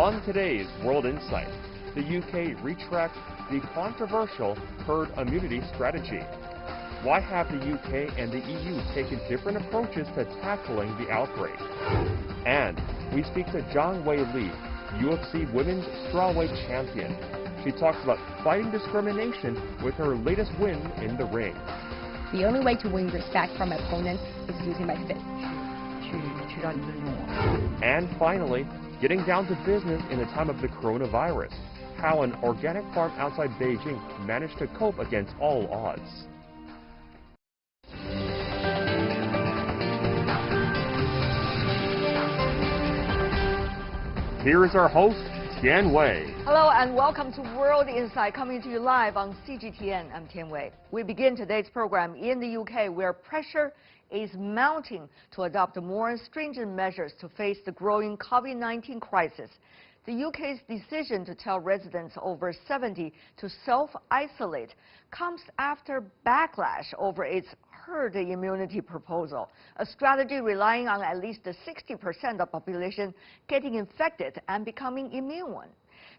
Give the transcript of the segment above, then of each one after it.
On today's World Insight, the UK retracts the controversial herd immunity strategy. Why have the UK and the EU taken different approaches to tackling the outbreak? And we speak to Zhang Weili, UFC women's strawweight champion. She talks about fighting discrimination with her latest win in the ring. The only way to win respect from opponents is using my fist. And finally, getting down to business in the time of the coronavirus. How an organic farm outside Beijing managed to cope against all odds. Here is our host, Tian Wei. Hello and welcome to World Insight, coming to you live on CGTN. I'm Tian Wei. We begin today's program in the UK, where pressure is mounting to adopt more stringent measures to face the growing COVID-19 crisis. The UK's decision to tell residents over 70 to self-isolate comes after backlash over its herd immunity proposal, a strategy relying on at least 60% of the population getting infected and becoming immune.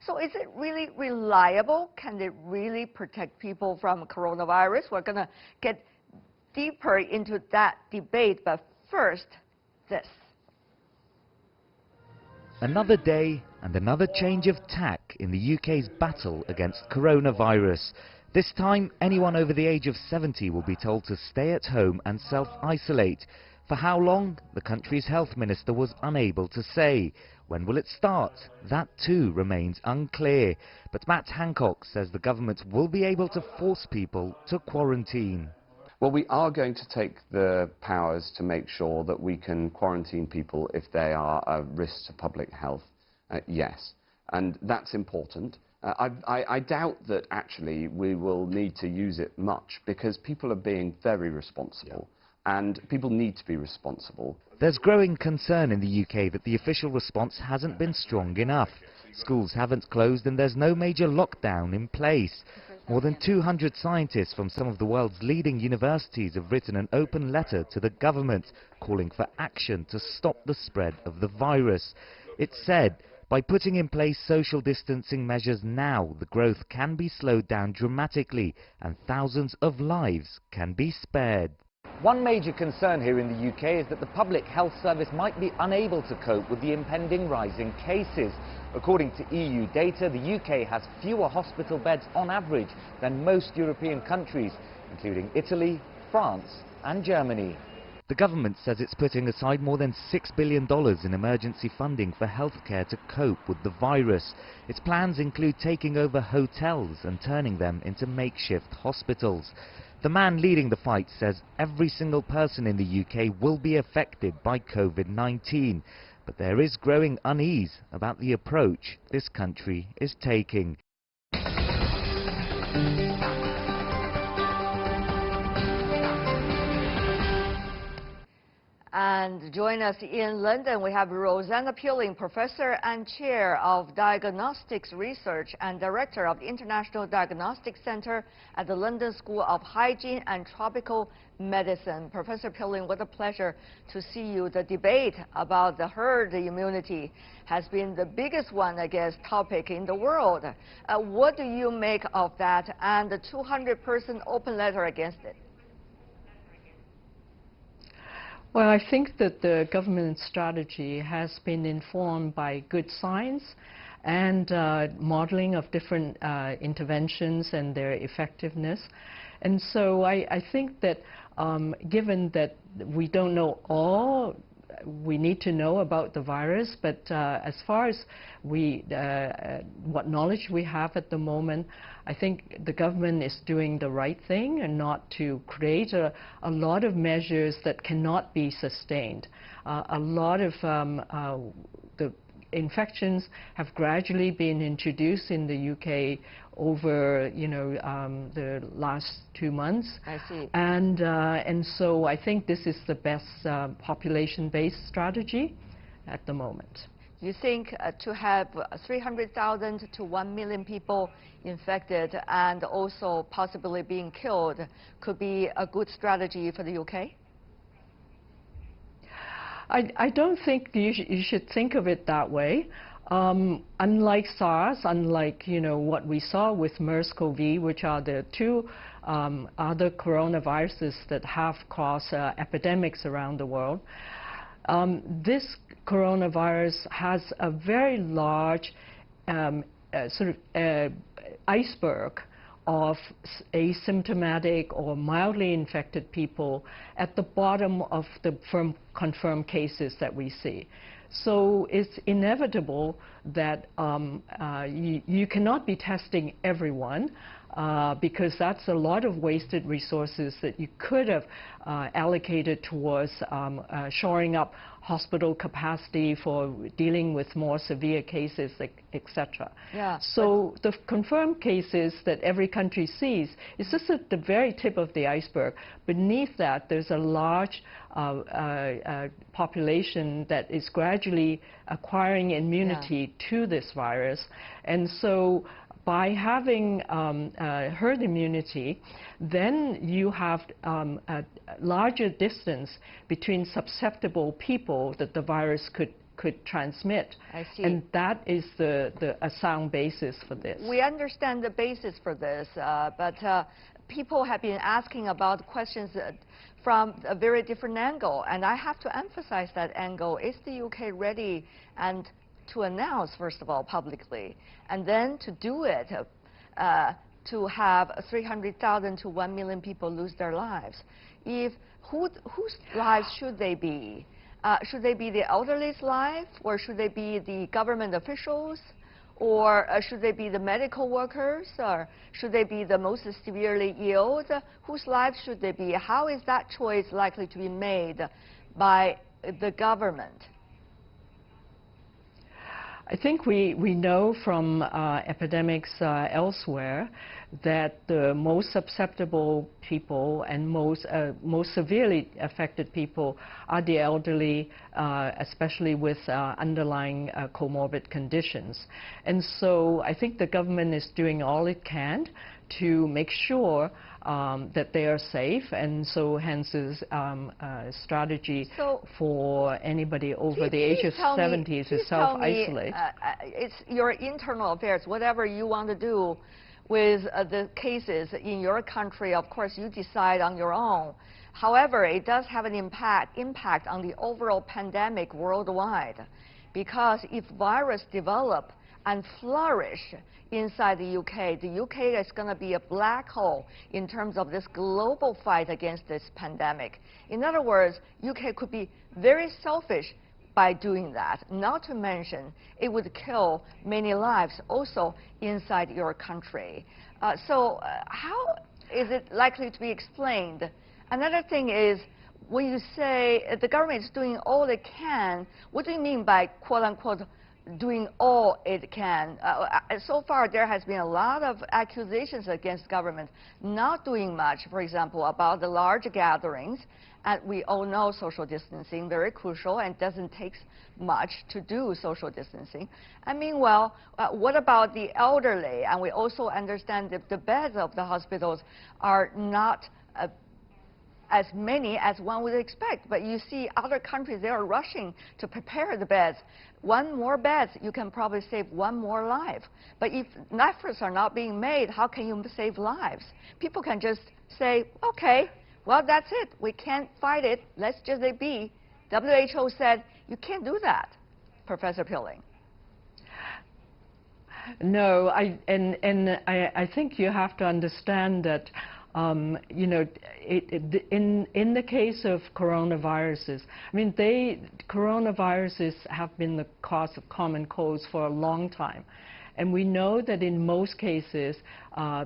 So is it really reliable? Can it really protect people from coronavirus? We're going to get deeper into that debate, but first, this. Another day and another change of tack in the UK's battle against coronavirus. This time, anyone over the age of 70 will be told to stay at home and self-isolate. For how long? The country's health minister was unable to say. When will it start? That too remains unclear. But Matt Hancock says the government will be able to force people to quarantine. Well, we are going to take the powers to make sure that we can quarantine people if they are a risk to public health, yes. And that's important. I doubt that actually we will need to use it much because people are being very responsible. And people need to be responsible. There's growing concern in the UK that the official response hasn't been strong enough. Schools haven't closed and there's no major lockdown in place. More than 200 scientists from some of the world's leading universities have written an open letter to the government calling for action to stop the spread of the virus. It said, by putting in place social distancing measures now, the growth can be slowed down dramatically and thousands of lives can be spared. One major concern here in the UK is that the Public Health Service might be unable to cope with the impending rise in cases. According to EU data, the UK has fewer hospital beds on average than most European countries, including Italy, France and Germany. The government says it's putting aside more than $6 billion in emergency funding for healthcare to cope with the virus. Its plans include taking over hotels and turning them into makeshift hospitals. The man leading the fight says every single person in the UK will be affected by COVID-19. But there is growing unease about the approach this country is taking. And join us in London, we have Rosanna Pilling, Professor and Chair of Diagnostics Research and Director of the International Diagnostics Centre at the London School of Hygiene and Tropical Medicine. Professor Pilling, what a pleasure to see you. The debate about the herd immunity has been the biggest one, I guess, topic in the world. What do you make of that and the 200-person open letter against it? Well, I think that the government strategy has been informed by good science and modeling of different interventions and their effectiveness. And so I think that given that we don't know all we need to know about the virus, but as far as what knowledge we have at the moment, I think the government is doing the right thing and not to create a lot of measures that cannot be sustained. A lot of the infections have gradually been introduced in the UK over, the last 2 months. I see. And so I think this is the best population-based strategy at the moment. You think to have 300,000 to 1 million people infected and also possibly being killed could be a good strategy for the UK? I don't think you should think of it that way. Unlike SARS, unlike what we saw with MERS-CoV, which are the two other coronaviruses that have caused epidemics around the world, this coronavirus has a very large iceberg of asymptomatic or mildly infected people at the bottom of the confirmed cases that we see. So it's inevitable that you cannot be testing everyone because that's a lot of wasted resources that you could have allocated towards shoring up hospital capacity for dealing with more severe cases, etc. Yeah, so the confirmed cases that every country sees is just at the very tip of the iceberg. Beneath that, there's a large population that is gradually acquiring immunity to this virus. And so by having herd immunity, then you have a larger distance between susceptible people that the virus could transmit. I see. And that is a sound basis for this. We understand the basis for this, but people have been asking about questions from a very different angle, and I have to emphasize that angle. Is the UK ready and to announce, first of all, publicly, and then to do it, to have 300,000 to 1 million people lose their lives? Whose lives should they be? Should they be the elderly's life, or should they be the government officials, or should they be the medical workers, or should they be the most severely ill? Whose lives should they be? How is that choice likely to be made by the government? I think we know from epidemics elsewhere that the most susceptible people and most severely affected people are the elderly, especially with underlying comorbid conditions. And so I think the government is doing all it can to make sure that they are safe, and so hence is strategy for anybody over the age of 70 to self-isolate. It's your internal affairs, whatever you want to do with the cases in your country. Of course, you decide on your own. However, it does have an impact on the overall pandemic worldwide, because if virus develop and flourish inside the UK is going to be a black hole in terms of this global fight against this pandemic. In other words, UK could be very selfish by doing that, not to mention it would kill many lives also inside your country. So how is it likely to be explained? Another thing is, when you say the government is doing all it can, what do you mean by quote-unquote doing all it can? So far, there has been a lot of accusations against government not doing much, for example, about the large gatherings. And we all know social distancing, very crucial, and doesn't take much to do social distancing. I mean, well, what about the elderly? And we also understand that the beds of the hospitals are not as many as one would expect. But you see other countries, they are rushing to prepare the beds. One more bed, you can probably save one more life. But if efforts are not being made, how can you save lives? People can just say, okay, well, that's it. We can't fight it. Let's just let it be. WHO said you can't do that, Professor Pilling. No, I think you have to understand that you know, in the case of coronaviruses, I mean, coronaviruses have been the cause of common colds for a long time. And we know that in most cases,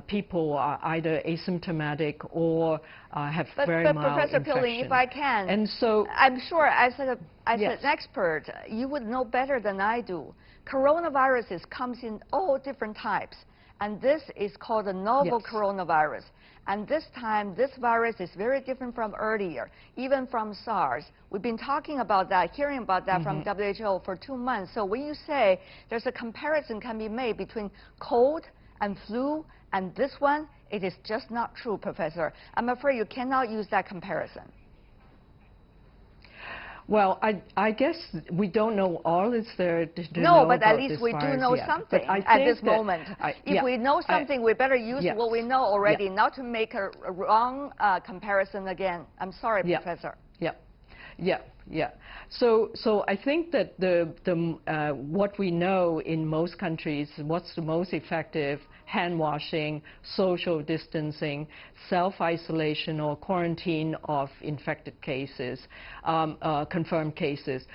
people are either asymptomatic or have very mild Professor infection. Pilling, if I can, and so I'm sure as yes. an expert, you would know better than I do. Coronaviruses comes in all different types, and this is called a novel yes. coronavirus. And this time, this virus is very different from earlier, even from SARS. We've been talking about that, hearing about that from WHO for 2 months. So when you say there's a comparison can be made between cold and flu and this one, it is just not true, Professor. I'm afraid you cannot use that comparison. Well, I guess we don't know all is there to No, know but at about least this we do virus know yet. something But I at think this that moment. If we know something, we better use yes. what we know already, Yeah. not to make a wrong comparison again. I'm sorry, Yeah. Professor. Yeah. So I think that what we know in most countries, what's the most effective: hand washing, social distancing, self-isolation or quarantine of infected cases, confirmed cases.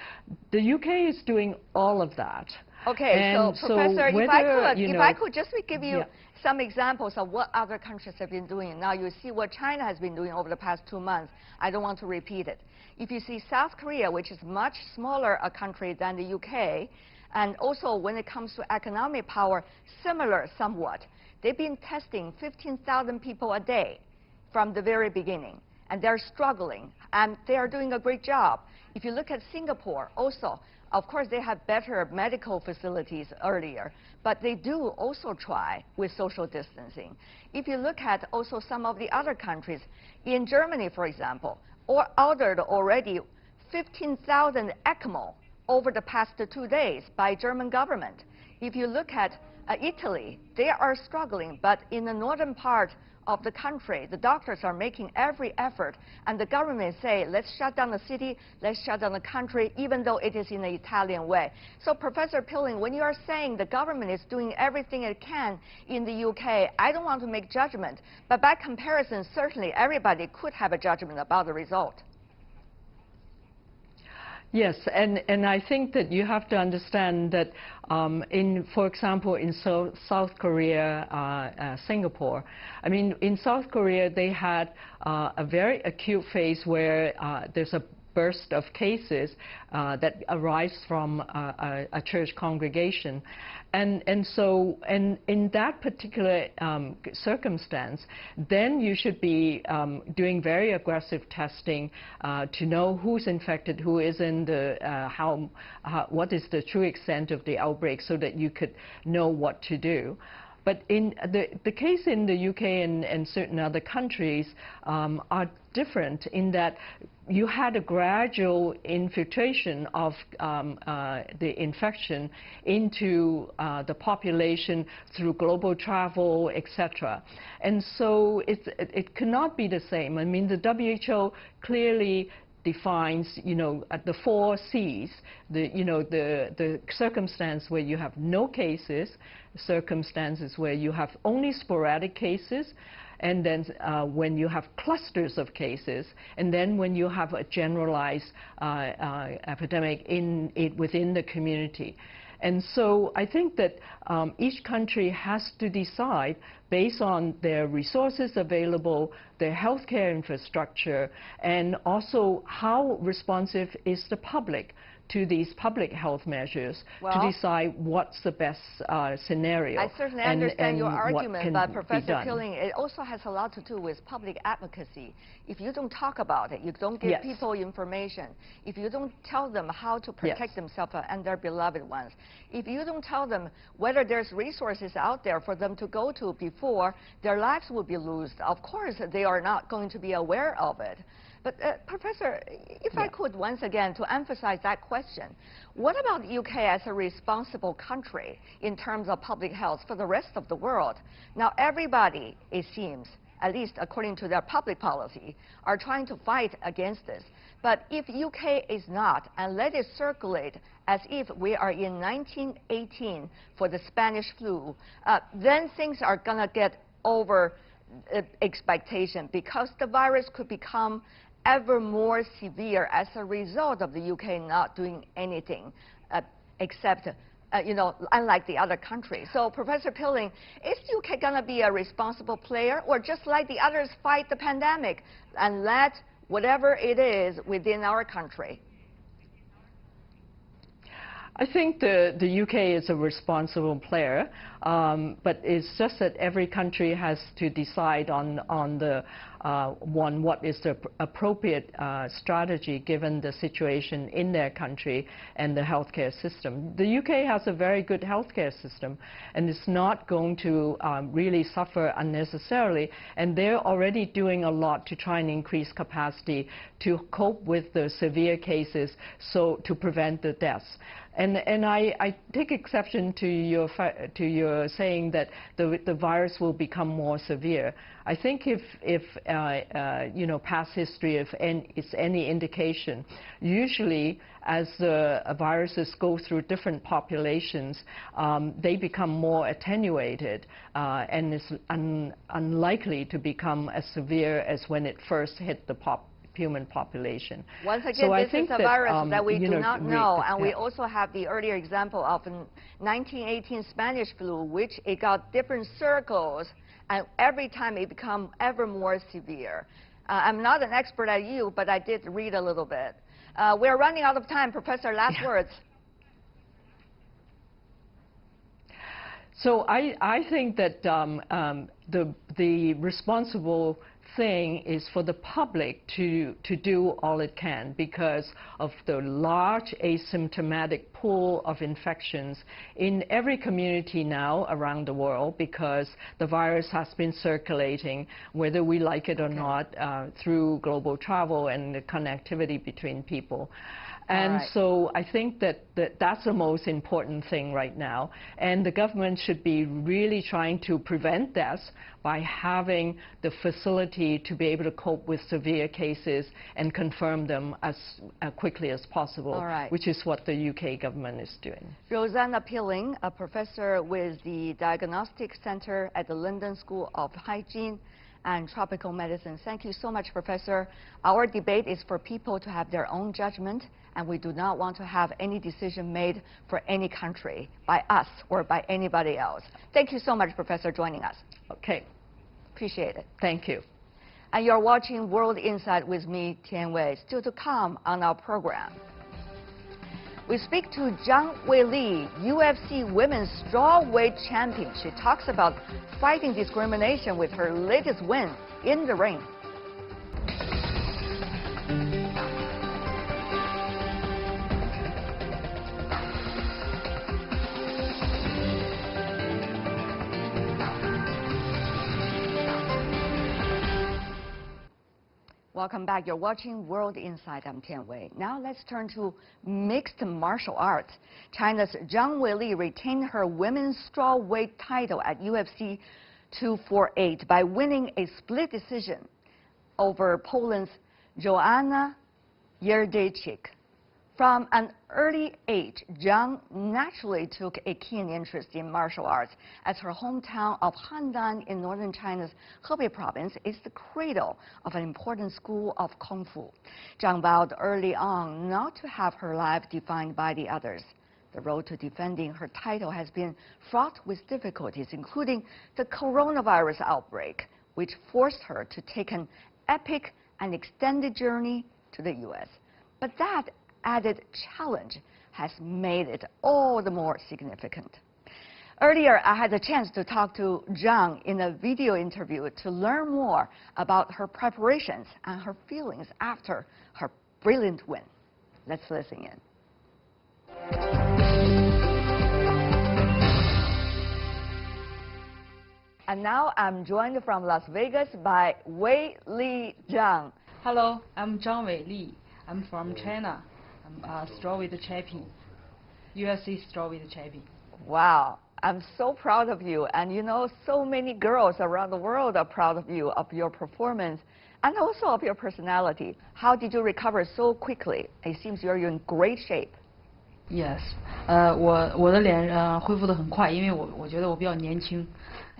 The UK is doing all of that. Okay, and so Professor, whether, if I could just give you yeah. some examples of what other countries have been doing. Now you see what China has been doing over the past 2 months. I don't want to repeat it. If you see South Korea, which is much smaller a country than the UK, and also when it comes to economic power, similar somewhat. They've been testing 15,000 people a day from the very beginning, and they're struggling, and they are doing a great job. If you look at Singapore, also, of course, they have better medical facilities earlier, but they do also try with social distancing. If you look at also some of the other countries, in Germany, for example, ordered already 15,000 ECMO over the past 2 days by German government. If you look at Italy, they are struggling, but in the northern part of the country, the doctors are making every effort, and the government say, let's shut down the city, let's shut down the country, even though it is in the Italian way. So, Professor Pilling, when you are saying the government is doing everything it can in the UK, I don't want to make judgment, but by comparison, certainly everybody could have a judgment about the result. Yes, and I think that you have to understand that for example, in South Korea, Singapore, I mean, in South Korea, they had a very acute phase where there's a burst of cases that arise from a church congregation. And so in that particular circumstance, then you should be doing very aggressive testing to know who's infected, who isn't, what is the true extent of the outbreak, so that you could know what to do. But in the case in the UK and certain other countries are different in that you had a gradual infiltration of the infection into the population through global travel, etc. And so it cannot be the same. I mean, the WHO clearly defines, the 4 C's, the circumstance where you have no cases, circumstances where you have only sporadic cases, and then when you have clusters of cases, and then when you have a generalized epidemic within the community. And so I think that each country has to decide based on their resources available, their healthcare infrastructure, and also how responsive is the public to these public health measures to decide what's the best scenario. I certainly understand your argument, but Professor Pilling, it also has a lot to do with public advocacy. If you don't talk about it, you don't give people information, if you don't tell them how to protect themselves and their beloved ones, if you don't tell them whether there's resources out there for them to go to before their lives will be lost, of course they are not going to be aware of it. But Professor, if I could once again to emphasize that question, what about the UK as a responsible country in terms of public health for the rest of the world? Now everybody, it seems, at least according to their public policy, are trying to fight against this. But if UK is not, and let it circulate as if we are in 1918 for the Spanish flu, then things are going to get over expectation, because the virus could become ever more severe as a result of the UK not doing anything except, unlike the other countries. So, Professor Pilling, is the UK going to be a responsible player, or just like the others fight the pandemic and let whatever it is within our country? I think the UK is a responsible player. But it's just that every country has to decide on what is the appropriate strategy given the situation in their country and the healthcare system. The UK has a very good healthcare system, and it's not going to really suffer unnecessarily. And they're already doing a lot to try and increase capacity to cope with the severe cases, so to prevent the deaths. And I take exception to your saying that the virus will become more severe. I think if you know, past history, if it's any indication, usually as the viruses go through different populations, they become more attenuated and is unlikely to become as severe as when it first hit the human population. Once again, so this is a virus that we do not know, and we yeah. also have the earlier example of 1918 Spanish flu, which it got different circles, and every time it become ever more severe. I'm not an expert at you, but I did read a little bit. We're running out of time. Professor, last words. So I think that the responsible thing is for the public to do all it can because of the large asymptomatic pool of infections in every community now around the world, because the virus has been circulating, whether we like it or not, through global travel and the connectivity between people. And so I think that's the most important thing right now. And the government should be really trying to prevent deaths by having the facility to be able to cope with severe cases and confirm them as quickly as possible, which is what the UK government is doing. Rosanna Pilling, a professor with the Diagnostic Center at the London School of Hygiene and Tropical Medicine. Thank you so much, Professor. Our debate is for people to have their own judgment, and we do not want to have any decision made for any country by us or by anybody else. Thank you so much, Professor, joining us. Okay. Appreciate it. Thank you. And you're watching World Insight with me, Tian Wei. Still to come on our program, we speak to Zhang Weili, UFC Women's Strawweight Champion. She talks about fighting discrimination with her latest win in the ring. Welcome back. You're watching World Insight. I'm Tian Wei. Now let's turn to mixed martial arts. China's Zhang Weili retained her women's strawweight title at UFC 248 by winning a split decision over Poland's Joanna Jędrzejczyk. From an early age, Zhang naturally took a keen interest in martial arts, as her hometown of Handan in northern China's Hebei province is the cradle of an important school of Kung Fu. Zhang vowed early on not to have her life defined by the others. The road to defending her title has been fraught with difficulties, including the coronavirus outbreak, which forced her to take an epic and extended journey to the U.S. But that added challenge has made it all the more significant. Earlier, I had the chance to talk to Zhang in a video interview to learn more about her preparations and her feelings after her brilliant win. Let's listen in. And now I'm joined from Las Vegas by Weili Zhang. Hello, I'm Zhang Weili. I'm from China. I'm a strawweight champion, UFC strawweight champion. Wow, I'm so proud of you. And you know, so many girls around the world are proud of you, of your performance, and also of your personality. How did you recover so quickly? It seems you're in great shape. Yes, 我的脸恢复得很快，因为我觉得我比较年轻。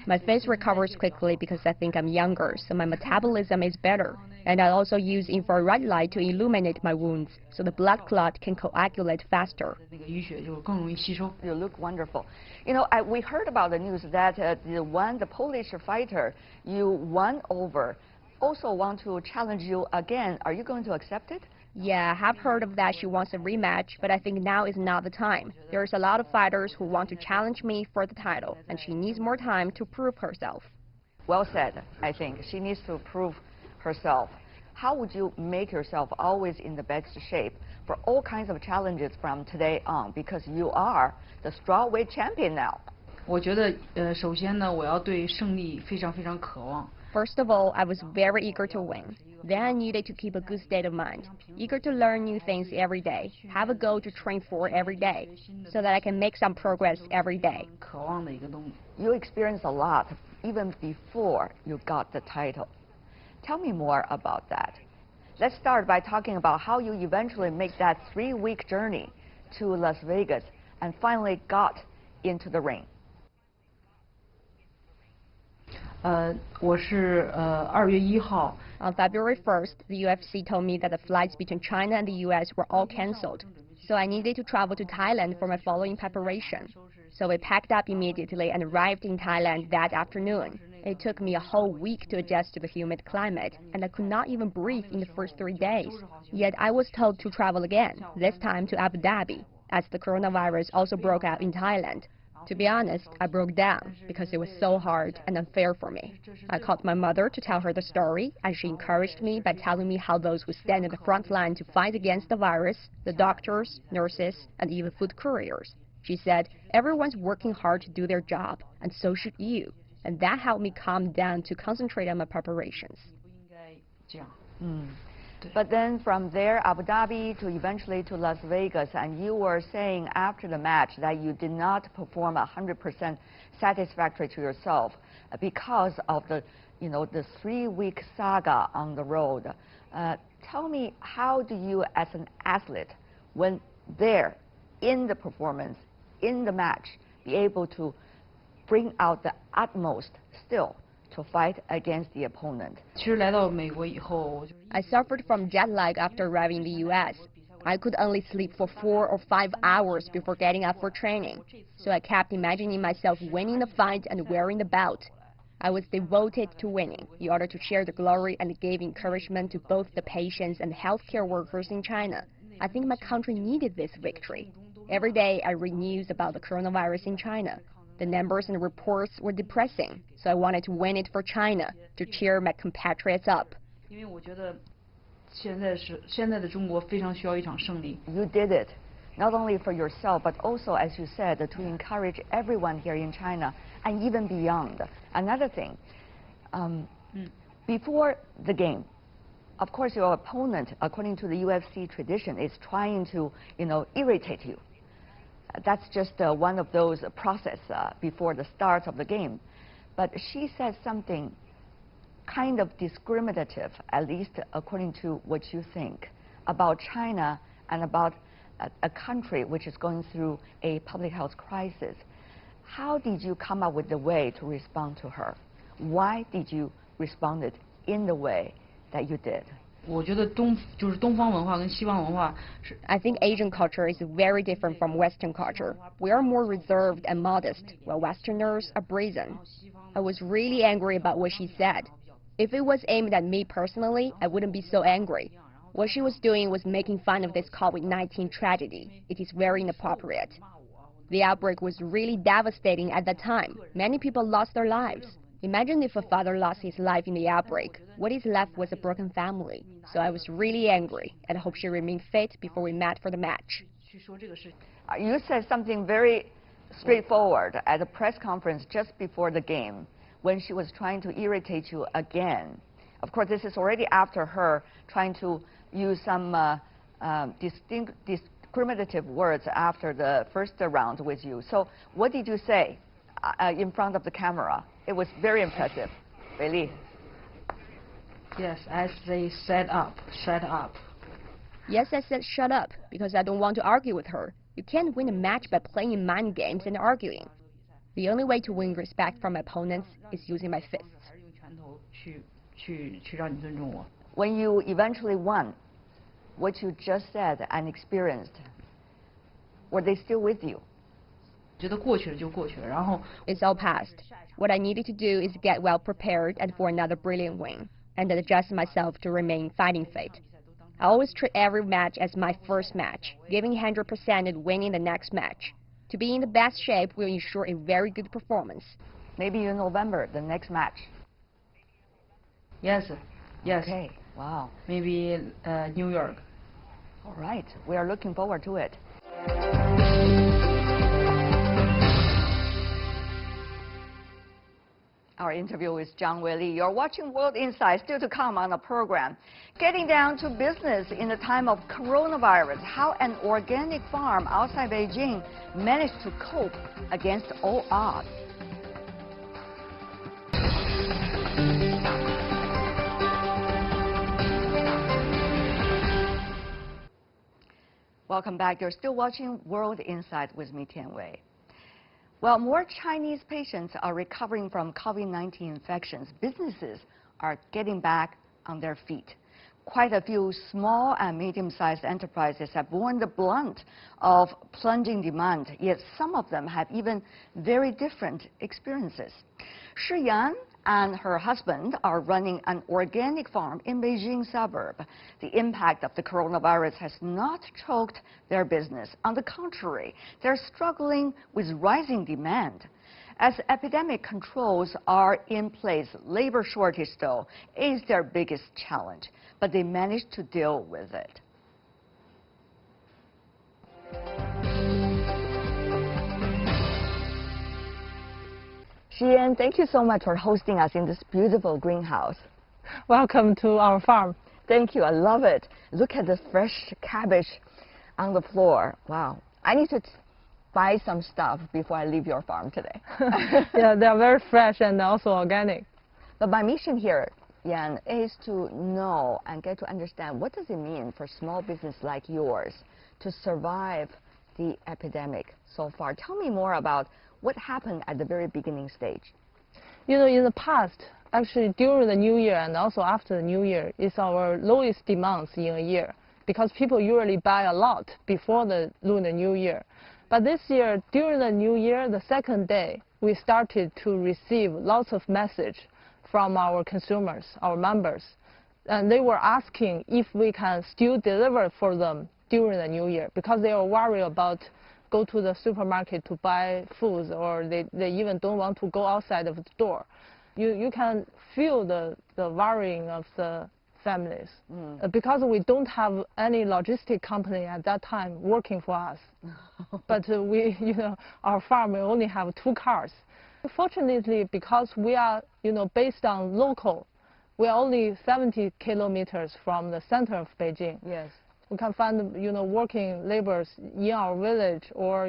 My face recovers quickly because I think I'm younger, so my metabolism is better. And I also use infrared light to illuminate my wounds, so the blood clot can coagulate faster. 那个淤血就更容易吸收。 You look wonderful. You know, we heard about the news that the Polish fighter you won over also want to challenge you again. Are you going to accept it? Yeah, I have heard of that she wants a rematch, but I think now is not the time. There's a lot of fighters who want to challenge me for the title, and she needs more time to prove herself. Well said, I think. She needs to prove herself. How would you make yourself always in the best shape for all kinds of challenges from today on? Because you are the strawweight champion now. 我觉得首先呢，我要对胜利非常非常渴望。 First of all, I was very eager to win. Then I needed to keep a good state of mind, eager to learn new things every day, have a goal to train for every day, so that I can make some progress every day. 渴望的一个东西。 You experienced a lot even before you got the title. Tell me more about that. Let's start by talking about how you eventually make that 3-week journey to Las Vegas and finally got into the ring. 我是2月1号。 On February 1st, the UFC told me that the flights between China and the US were all cancelled, so I needed to travel to Thailand for my following preparation. So we packed up immediately and arrived in Thailand that afternoon. It took me a whole week to adjust to the humid climate, and I could not even breathe in the first 3 days. Yet I was told to travel again, this time to Abu Dhabi, as the coronavirus also broke out in Thailand. To be honest, I broke down because it was so hard and unfair for me. I called my mother to tell her the story, and she encouraged me by telling me how those who stand in the front line to fight against the virus, the doctors, nurses, and even food couriers. She said, everyone's working hard to do their job, and so should you. And that helped me calm down to concentrate on my preparations. But then from there, Abu Dhabi to eventually to Las Vegas, and you were saying after the match that you did not perform 100% satisfactory to yourself because of the 3-week saga on the road. Tell me, how do you, as an athlete, when there, in the performance, in the match, be able to bring out the utmost still to fight against the opponent? 其实来到美国以后， I suffered from jet lag after arriving in the US. I could only sleep for 4 or 5 hours before getting up for training, so I kept imagining myself winning the fight and wearing the belt. I was devoted to winning in order to share the glory and gave encouragement to both the patients and healthcare workers in China. I think my country needed this victory. Every day I read news about the coronavirus in China. The numbers and reports were depressing, so I wanted to win it for China, to cheer my compatriots up. 因为我觉得现在的中国非常需要一场胜利。 You did it, not only for yourself, but also, as you said, to encourage everyone here in China and even beyond. Another thing, before the game, of course, your opponent, according to the UFC tradition, is trying to, irritate you. That's just one of those process before the start of the game. But she said something kind of discriminative, at least according to what you think, about China and about a country which is going through a public health crisis. How did you come up with the way to respond to her? Why did you respond in the way that you did? 我觉得东方文化跟西方文化是。 I think Asian culture is very different from Western culture. We are more reserved and modest, while Westerners are brazen. I was really angry about what she said. If it was aimed at me personally, I wouldn't be so angry. What she was doing was making fun of this COVID-19 tragedy. It is very inappropriate. The outbreak was really devastating at that time. Many people lost their lives. Imagine if a father lost his life in the outbreak. What is left was a broken family. So I was really angry, and I hope she remained fit before we met for the match. You said something very straightforward at a press conference just before the game when she was trying to irritate you again. Of course, this is already after her trying to use some discriminative words after the first round with you. So what did you say in front of the camera? It was very impressive. Weili. Yes, I say shut up, shut up. Yes, I said shut up, because I don't want to argue with her. You can't win a match by playing mind games and arguing. The only way to win respect from my opponents is using my fists. 还是用拳头去让你尊重我。 When you eventually won, what you just said and experienced, were they still with you? 觉得过去了就过去了，然后 It's all past. What I needed to do is get well prepared and for another brilliant win, and adjust myself to remain fighting fit. I always treat every match as my first match, giving 100% and winning the next match. To be in the best shape will ensure a very good performance. Maybe in November, the next match. Yes, yes. Okay, wow. Maybe New York. All right, we are looking forward to it. Our interview with Zhang Weili. You're watching World Insight, still to come on the program. Getting down to business in the time of coronavirus, how an organic farm outside Beijing managed to cope against all odds. Welcome back. You're still watching World Insight with me, Tian Wei. While more Chinese patients are recovering from COVID-19 infections, businesses are getting back on their feet. Quite a few small and medium-sized enterprises have borne the brunt of plunging demand, yet some of them have even very different experiences. Shi Yan and her husband are running an organic farm in Beijing suburb. The impact of the coronavirus has not choked their business. On the contrary, they're struggling with rising demand. As epidemic controls are in place, labor shortage, though, is their biggest challenge, but they managed to deal with it. Xian, thank you so much for hosting us in this beautiful greenhouse. Welcome to our farm. Thank you, I love it. Look at the fresh cabbage on the floor. Wow, I need to buy some stuff before I leave your farm today. Yeah, they are very fresh and also organic. But my mission here, Yan, is to know and get to understand what does it mean for small business like yours to survive the epidemic so far. Tell me more about what happened at the very beginning stage. You know, in the past, actually during the New Year and also after the New Year is our lowest demands in a year because people usually buy a lot before the Lunar New Year. But this year, during the New Year, the second day, we started to receive lots of messages from our consumers, our members. And they were asking if we can still deliver for them during the New Year because they were worried about go to the supermarket to buy foods, or they even don't want to go outside of the door. You can feel the worrying of the families because we don't have any logistic company at that time working for us. But we, our farm, we only have 2 cars. Fortunately, because we are, based on local, we are only 70 kilometers from the center of Beijing. Yes. We can find, working laborers in our village or,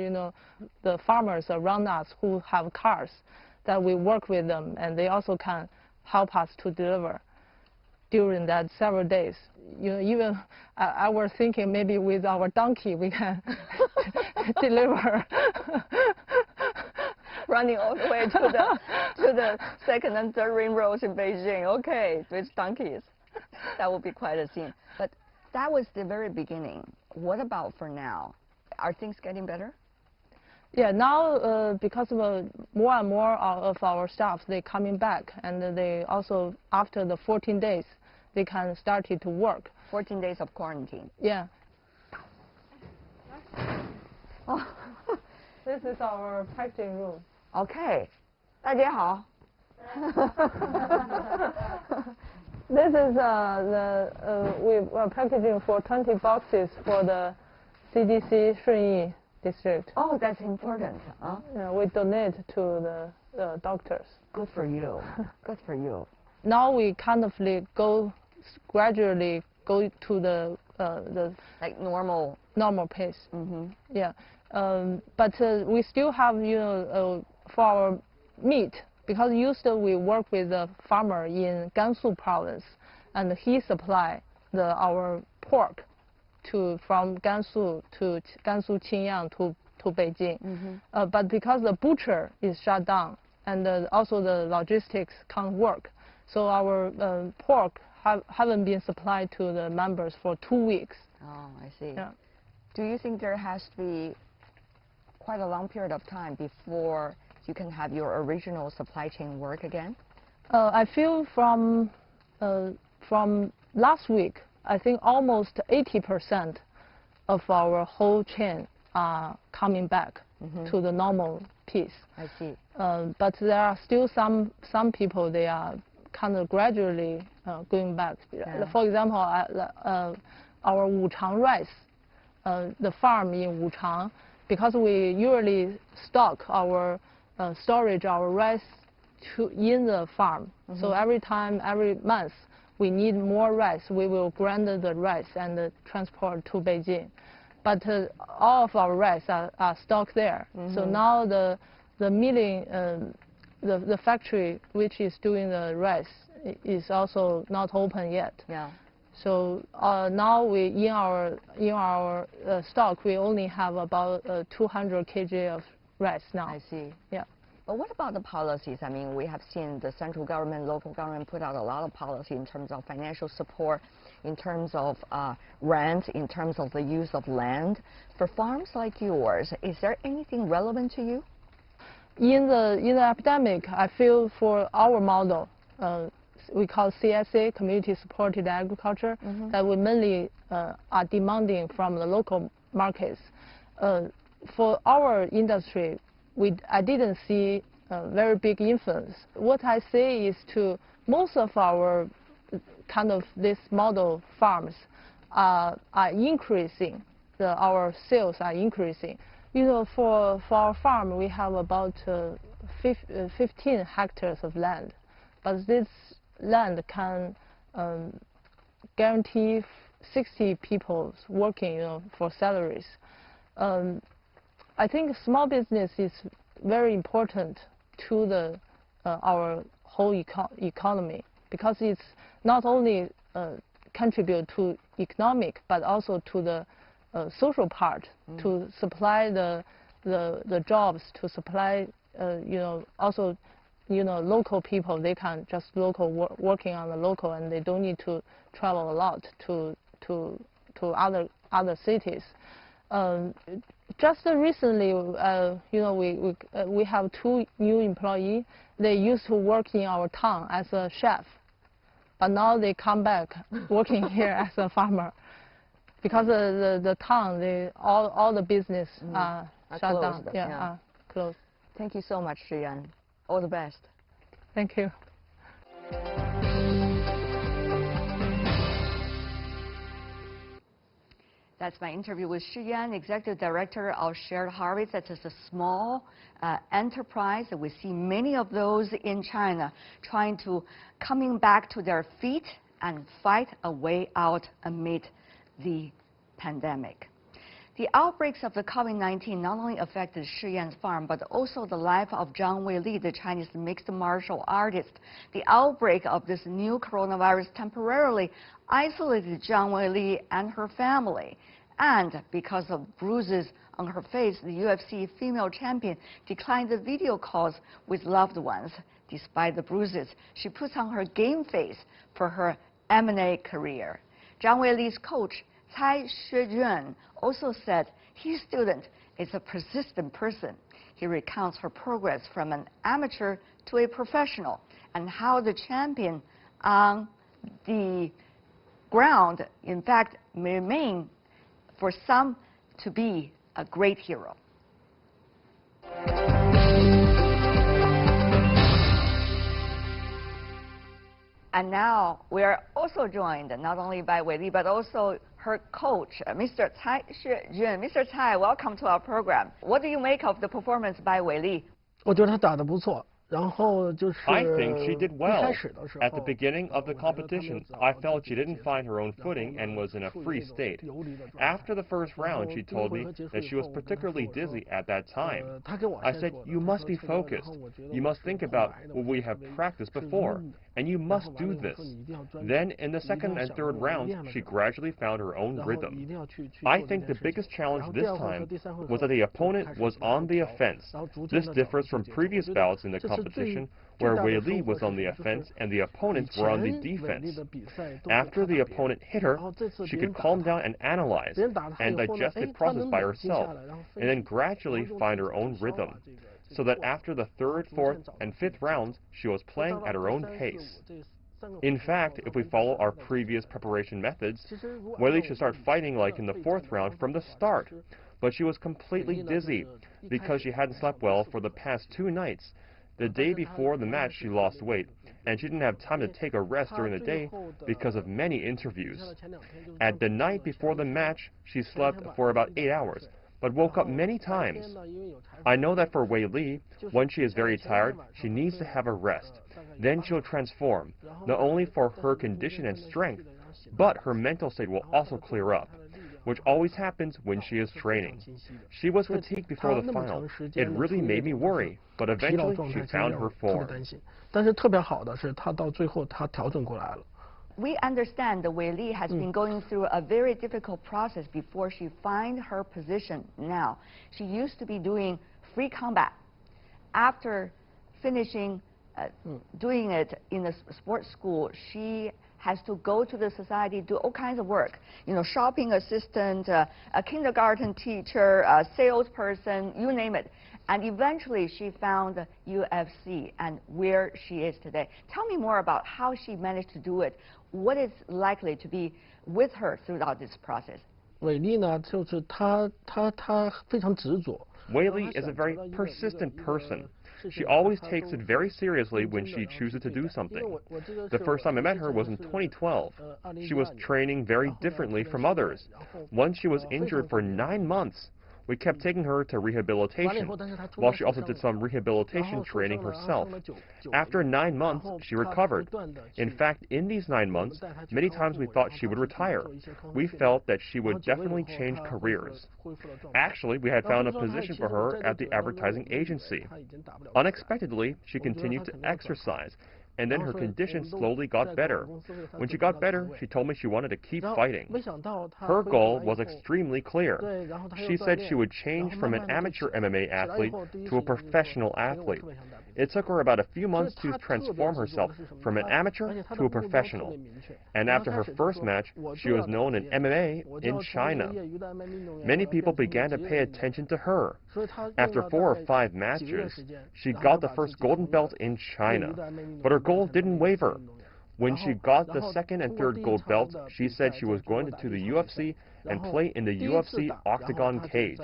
the farmers around us who have cars that we work with them, and they also can help us to deliver during that several days. Even I was thinking maybe with our donkey we can deliver. Running all the way to the second and third ring roads in Beijing. Okay, with donkeys. That will be quite a scene. But that was the very beginning. What about for now? Are things getting better? Yeah, now because of more and more of our staff, they coming back, and they also, after the 14 days, they can start to work. 14 days of quarantine. Yeah. Oh. This is our packaging room. Okay. 大家好. This is we are packaging for 20 boxes for the CDC Shunyi district. Oh, that's important. Huh? Yeah, we donate to the doctors. Good for you. Good for you. Now we kind of gradually go to the like normal pace. Mm-hmm. Yeah, but we still have for our meat. Because usually we work with a farmer in Gansu province, and he supply our pork from Gansu to Gansu Qingyang to Beijing. Mm-hmm. But because the butcher is shut down and also the logistics can't work, so our pork haven't been supplied to the members for 2 weeks. Oh, I see. Yeah. Do you think there has to be quite a long period of time before you can have your original supply chain work again? I feel from last week, I think almost 80% of our whole chain are coming back to the normal piece. I see. But there are still some people, they are kind of gradually going back. Yeah. For example, our Wuchang rice, the farm in Wuchang, because we usually stock our storage our rice in the farm. So every month we need more rice, we will grind the rice and transport to Beijing. But all of our rice are stocked there. So now the milling, the factory which is doing the rice is also not open yet. Yeah. So now we in our stock we only have about 200 kg of rice now. I see. Yeah. But what about the policies? I mean, we have seen the central government, local government put out a lot of policy in terms of financial support, in terms of rent, in terms of the use of land. For farms like yours, is there anything relevant to you? In the epidemic, I feel for our model, we call CSA, Community Supported Agriculture, that we mainly are demanding from the local markets. For our industry, I didn't see a very big influence. What I say is to most of our kind of this model farms are increasing, our sales are increasing. You know, for our farm, we have about 15 hectares of land, but this land can guarantee 60 people working, you know, for salaries. I think small business is very important to our whole economy, because it's not only contribute to economic but also to the social part, to supply the jobs, to supply you know, also, you know, local people, they can just working on the local, and they don't need to travel a lot to other cities. Just recently, you know, we have 2 new employees. They used to work in our town as a chef, but now they come back working here as a farmer, because the town, all the business are shut down. Yeah, closed. Thank you so much, Zhang. All the best. Thank you. That's my interview with Zhang, Executive Director of Shared Harvest. That is a small enterprise. We see many of those in China trying to coming back to their feet and fight a way out amid the pandemic. The outbreaks of the COVID-19 not only affected Zhang's farm, but also the life of Zhang Weili, the Chinese mixed martial artist. The outbreak of this new coronavirus temporarily isolated Zhang Weili and her family. And because of bruises on her face, the UFC female champion declined the video calls with loved ones. Despite the bruises, she puts on her game face for her MMA career. Zhang Weili's coach, Cai Shijun, also said his student is a persistent person. He recounts her progress from an amateur to a professional, and how the champion on the ground, in fact, may remain for some to be a great hero. And now we are also joined not only by Weili, but also her coach, Mr. Cai Shijun. Mr. Cai, welcome to our program. What do you make of the performance by Weili? 我觉得他打得不错。 I think she did well. At the beginning of the competition, I felt she didn't find her own footing and was in a free state. After the first round, she told me that she was particularly dizzy at that time. I said, you must be focused. You must think about what we have practiced before, and you must do this. Then, in the second and third rounds, she gradually found her own rhythm. I think the biggest challenge this time was that the opponent was on the offense. This differs from previous bouts in the competition, where Weili was on the offense and the opponents were on the defense. After the opponent hit her, she could calm down and analyze and digest the process by herself, and then gradually find her own rhythm, so that after the third, fourth, and fifth rounds, she was playing at her own pace. In fact, if we follow our previous preparation methods, Weili should start fighting like in the 4th round from the start. But she was completely dizzy because she hadn't slept well for the past 2 nights. The day before the match, she lost weight, and she didn't have time to take a rest during the day because of many interviews. At the night before the match, she slept for about 8 hours, but woke up many times. I know that for Weili, when she is very tired, she needs to have a rest. Then she'll transform, not only for her condition and strength, but her mental state will also clear up, which always happens when she is training. She was fatigued before the final. It really made me worry, but eventually she found her form. We understand that Weili has been going through a very difficult process before she finds her position now. She used to be doing free combat. After finishing doing it in the sports school, she has to go to the society, do all kinds of work. You know, shopping assistant, a kindergarten teacher, a salesperson, you name it. And eventually she found UFC and where she is today. Tell me more about how she managed to do it. What is likely to be with her throughout this process? Weili is a very persistent person. She always takes it very seriously when she chooses to do something. The first time I met her was in 2012. She was training very differently from others. Once she was injured for 9 months. We kept taking her to rehabilitation, while she also did some rehabilitation training herself. After 9 months, she recovered. In fact, in these 9 months, many times we thought she would retire. We felt that she would definitely change careers. Actually, we had found a position for her at the advertising agency. Unexpectedly, she continued to exercise, and then her condition slowly got better. When she got better, she told me she wanted to keep fighting. Her goal was extremely clear. She said she would change from an amateur MMA athlete to a professional athlete. It took her about a few months to transform herself from an amateur to a professional. And after her first match, she was known in MMA in China. Many people began to pay attention to her. After 4 or 5 matches, she got the first golden belt in China. But her goal didn't waver. When she got the 2nd and 3rd gold belts, she said she was going to the UFC and play in the UFC octagon cage.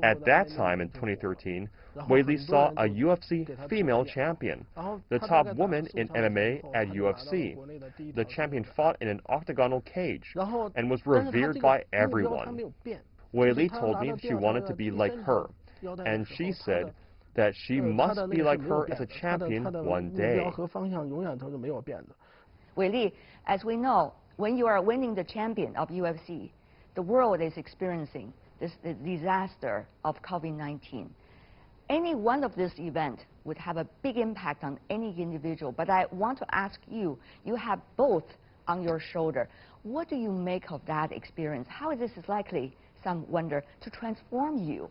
At that time, in 2013, Weili saw a UFC female champion, the top woman in MMA at UFC. The champion fought in an octagonal cage and was revered by everyone. Weili told me she wanted to be like her, and she said that she must be like her as a champion one day. Weili, as we know, when you are winning the champion of UFC, the world is experiencing this disaster of COVID-19. Any one of this event would have a big impact on any individual, but I want to ask you, you have both on your shoulder. What do you make of that experience? How is this likely, some wonder, to transform you?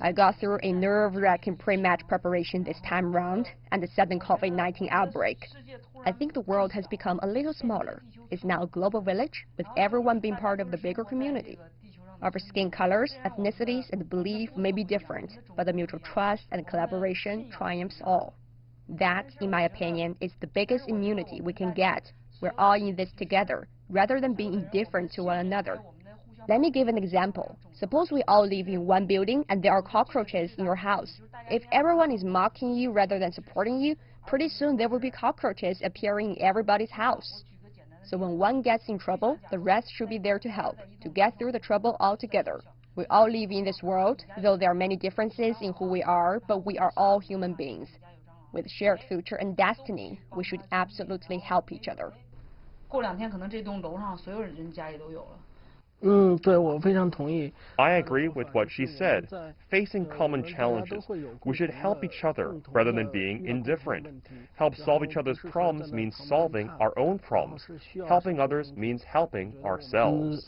I got through a nerve-wracking pre-match preparation this time round and the sudden COVID-19 outbreak. I think the world has become a little smaller. It's now a global village with everyone being part of the bigger community. Our skin colors, ethnicities, and belief may be different, but the mutual trust and collaboration triumphs all. That, in my opinion, is the biggest immunity we can get. We're all in this together, rather than being indifferent to one another. Let me give an example. Suppose we all live in one building and there are cockroaches in your house. If everyone is mocking you rather than supporting you, pretty soon there will be cockroaches appearing in everybody's house. So when one gets in trouble, the rest should be there to help, to get through the trouble all together. We all live in this world, though there are many differences in who we are, but we are all human beings. With shared future and destiny, we should absolutely help each other. I agree with what she said. Facing common challenges, we should help each other rather than being indifferent. Help solve each other's problems means solving our own problems. Helping others means helping ourselves.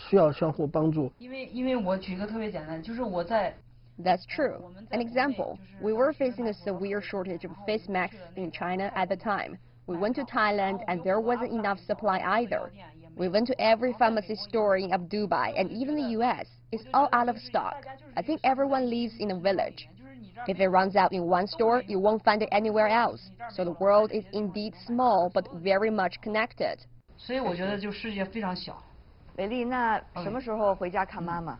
That's true. An example, we were facing a severe shortage of face masks in China at the time. We went to Thailand and there wasn't enough supply either. We went to every pharmacy store in Dubai and even the US. It's all out of stock. I think everyone lives in a village. If it runs out in one store, you won't find it anywhere else. So the world is indeed small, but very much connected. 所以我觉得就世界非常小。伟丽，那什么时候回家看妈妈？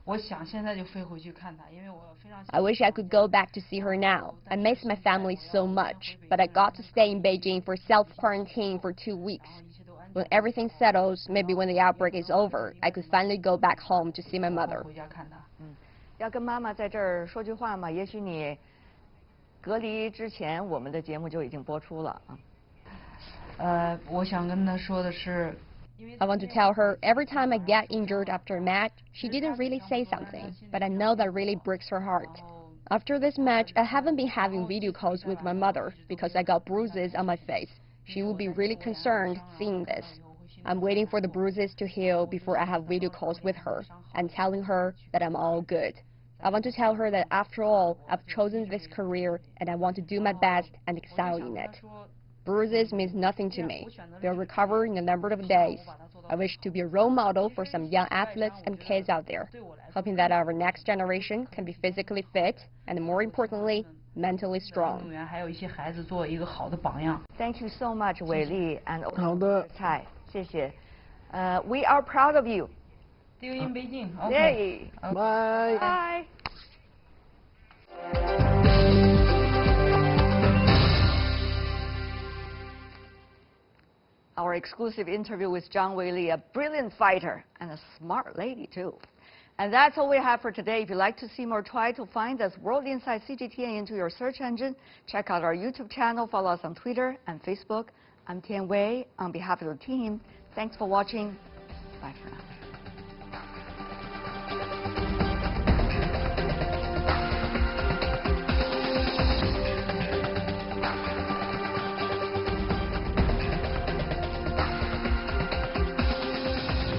我想现在就飞回去看她，因为我非常。I wish I could go back to see her now. I miss my family so much, but I got to stay in Beijing for self-quarantine for 2 weeks. When everything settles, maybe when the outbreak is over, I could finally go back home to see my mother. 回家看她。要跟妈妈在这儿说句话吗？也许你隔离之前，我们的节目就已经播出了啊。我想跟她说的是。 I want to tell her every time I get injured after a match, she didn't really say something, but I know that really breaks her heart. After this match, I haven't been having video calls with my mother because I got bruises on my face. She will be really concerned seeing this. I'm waiting for the bruises to heal before I have video calls with her and telling her that I'm all good. I want to tell her that after all, I've chosen this career and I want to do my best and excel in it. Bruises means nothing to me. They'll recover in a number of days. I wish to be a role model for some young athletes and kids out there, hoping that our next generation can be physically fit and, more importantly, mentally strong. Thank you so much, Weili and 好的。蔡，谢谢。We are proud of you. See you in Beijing. Yay. Bye. Bye. Our exclusive interview with Zhang Weili, a brilliant fighter and a smart lady too. And that's all we have for today. If you'd like to see more, try to find us World Insight CGTN into your search engine. Check out our YouTube channel. Follow us on Twitter and Facebook. I'm Tian Wei. On behalf of the team, thanks for watching. Bye for now.